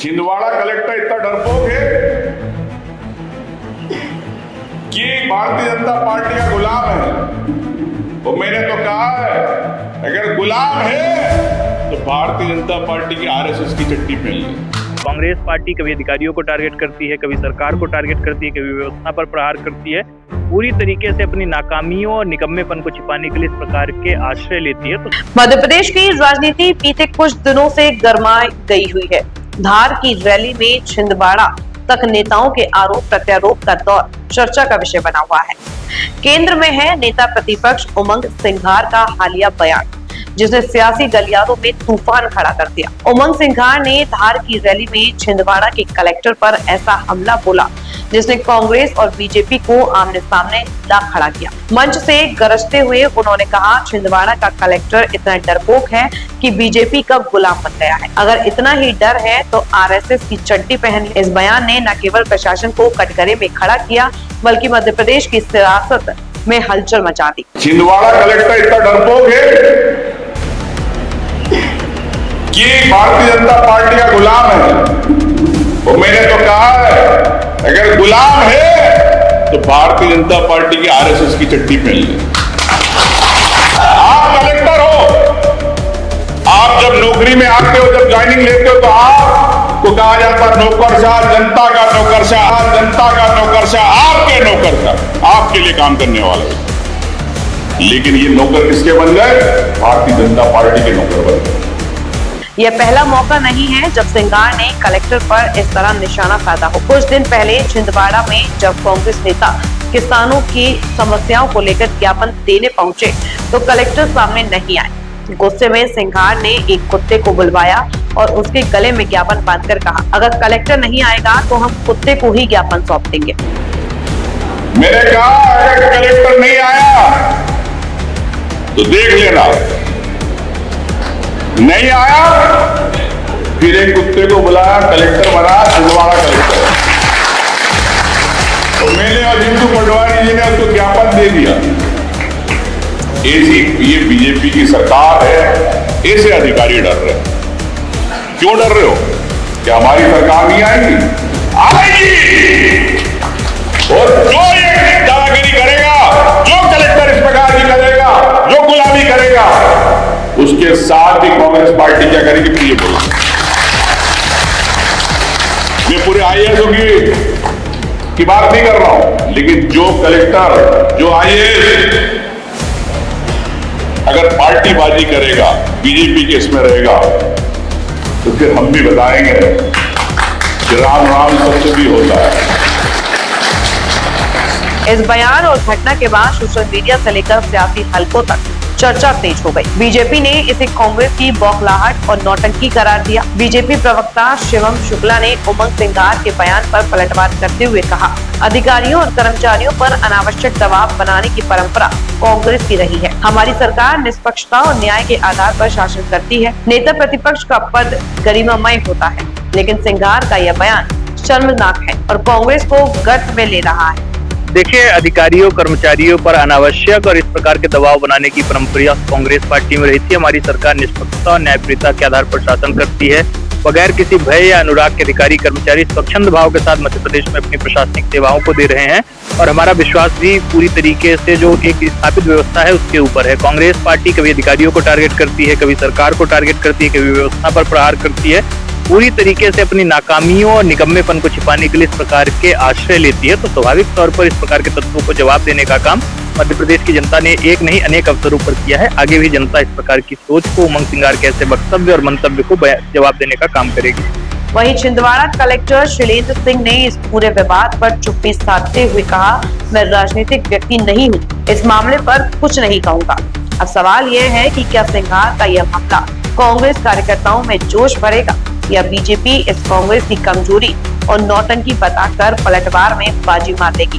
Chhindwara collector इतना डरपोक है कि भारतीय जनता पार्टी का गुलाम है। तो मैंने तो कहा है, अगर गुलाम है तो भारतीय जनता पार्टी की आरएसएस की चट्टी पहन ले। कांग्रेस पार्टी कभी अधिकारियों को टारगेट करती है, कभी सरकार को टारगेट करती है, कभी व्यवस्था पर प्रहार करती है। पूरी तरीके से अपनी नाकामियों और निकम्मेपन को छिपाने के लिए इस प्रकार के आश्रय लेती है। तो मध्य प्रदेश की राजनीति बीते कुछ दिनों से गर्मा गई हुई है। धार की रैली में छिंदवाड़ा तक नेताओं के आरोप प्रत्यारोप का दौर चर्चा का विषय बना हुआ है। केंद्र में है नेता प्रतिपक्ष उमंग सिंघार का हालिया बयान, जिसने सियासी गलियारों में तूफान खड़ा कर दिया। उमंग सिंघार ने धार की रैली में छिंदवाड़ा के कलेक्टर पर ऐसा हमला बोला जिसने कांग्रेस और बीजेपी को आमने सामने ला खड़ा किया। मंच से गरजते हुए उन्होंने कहा, छिंदवाड़ा का कलेक्टर इतना डरपोक है कि बीजेपी का गुलाम बन गया है। अगर इतना ही डर है तो आरएसएस की चड्डी पहन ले। इस बयान ने न केवल प्रशासन को कटघरे में खड़ा किया बल्कि मध्य प्रदेश की सियासत में हलचल मचा दी। छिंदवाड़ा कलेक्टर इतना डरपोक है कि भारतीय जनता पार्टी का गुलाम है। तो मैंने तो कहा है, अगर गुलाम है तो भारतीय जनता पार्टी की आरएसएस की चट्टी पहन ले। आप कलेक्टर हो, आप जब नौकरी में आते हो, जब ज्वाइनिंग लेते हो तो आपको कहा जाता नौकरशाह, जनता का नौकरशाह, जनता का नौकरशाह, आपके नौकरशाह, आपके लिए काम करने वाले। लेकिन ये नौकर किसके बन गए? भारतीय जनता पार्टी के नौकर बन गए। यह पहला मौका नहीं है जब सिंघार ने कलेक्टर पर इस तरह निशाना साधा हो। कुछ दिन पहले छिंदवाड़ा में जब कांग्रेस नेता किसानों की समस्याओं को लेकर ज्ञापन देने पहुंचे तो कलेक्टर सामने नहीं आए। गुस्से में सिंघार ने एक कुत्ते को बुलवाया और उसके गले में ज्ञापन बांधकर कहा, अगर कलेक्टर नहीं आएगा तो हम कुत्ते को ही ज्ञापन सौंप देंगे। मैंने कहा, अगर कलेक्टर नहीं आया तो देख लेना, नहीं आया फिर एक कुत्ते को बुलाया, कलेक्टर बना, छिंदवाड़ा कलेक्टर। तो मैंने और जिंदू पटवारी जी ने उसको ज्ञापन दे दिया। ऐसी ये बीजेपी की सरकार है, ऐसे अधिकारी डर रहे। क्यों डर रहे हो? क्या हमारी सरकार नहीं आएगी? आएगी। और जो ये दादागिरी करेगा, जो कलेक्टर इस प्रकार की करेगा, जो गुलामी करेगा, उसके साथ ही कांग्रेस पार्टी क्या करेगी? ये बोला, मैं पूरे आईएएस की बात नहीं कर रहा हूं, लेकिन जो कलेक्टर, जो आईएएस अगर पार्टीबाजी करेगा, बीजेपी के इसमें रहेगा, तो फिर हम भी बताएंगे कि राम राम सबसे भी होता है। इस बयान और घटना के बाद सोशल मीडिया से लेकर सियासी हलकों तक चर्चा तेज हो गई। बीजेपी ने इसे कांग्रेस की बौखलाहट और नौटंकी करार दिया। बीजेपी प्रवक्ता शिवम शुक्ला ने उमंग सिंघार के बयान पर पलटवार करते हुए कहा, अधिकारियों और कर्मचारियों पर अनावश्यक दबाव बनाने की परंपरा कांग्रेस की रही है। हमारी सरकार निष्पक्षता और न्याय के आधार पर शासन करती है। नेता प्रतिपक्ष का पद गरिमामय होता है, लेकिन सिंघार का यह बयान शर्मनाक है और कांग्रेस को गर्त में ले रहा है। देखिए, अधिकारियों कर्मचारियों पर अनावश्यक और इस प्रकार के दबाव बनाने की परंपरा कांग्रेस पार्टी में रही थी। हमारी सरकार निष्पक्षता और न्यायप्रियता के आधार पर शासन करती है। बगैर किसी भय या अनुराग के अधिकारी कर्मचारी स्वच्छंद भाव के साथ मध्य प्रदेश में अपनी प्रशासनिक सेवाओं को दे रहे हैं और हमारा विश्वास भी पूरी तरीके से जो एक स्थापित व्यवस्था है उसके ऊपर है। कांग्रेस पार्टी कभी अधिकारियों को टारगेट करती है, कभी सरकार को टारगेट करती है, कभी व्यवस्था पर प्रहार करती है। पूरी तरीके से अपनी नाकामियों और निकम्मेपन को छिपाने के लिए इस प्रकार के आश्रय लेती है। तो स्वाभाविक तौर पर इस प्रकार के तत्वों को जवाब देने का काम मध्य प्रदेश की जनता ने एक नहीं अनेक अवसरों पर किया है। आगे भी जनता इस प्रकार की सोच को, उमंग सिंघार के ऐसे वक्तव्य और मंतव्य को जवाब देने का काम करेगी। वहीं छिंदवाड़ा कलेक्टर शैलेंद्र सिंह ने इस पूरे विवाद पर चुप्पी साधते हुए कहा, मैं राजनीतिक व्यक्ति नहीं हूँ, इस मामले पर कुछ नहीं कहूँगा। अब सवाल यह है कि क्या सिंघार का यह मामला कांग्रेस कार्यकर्ताओं में जोश भरेगा या बीजेपी इस कांग्रेस की कमजोरी और नौटंकी बताकर पलटवार में बाजी मार देगी।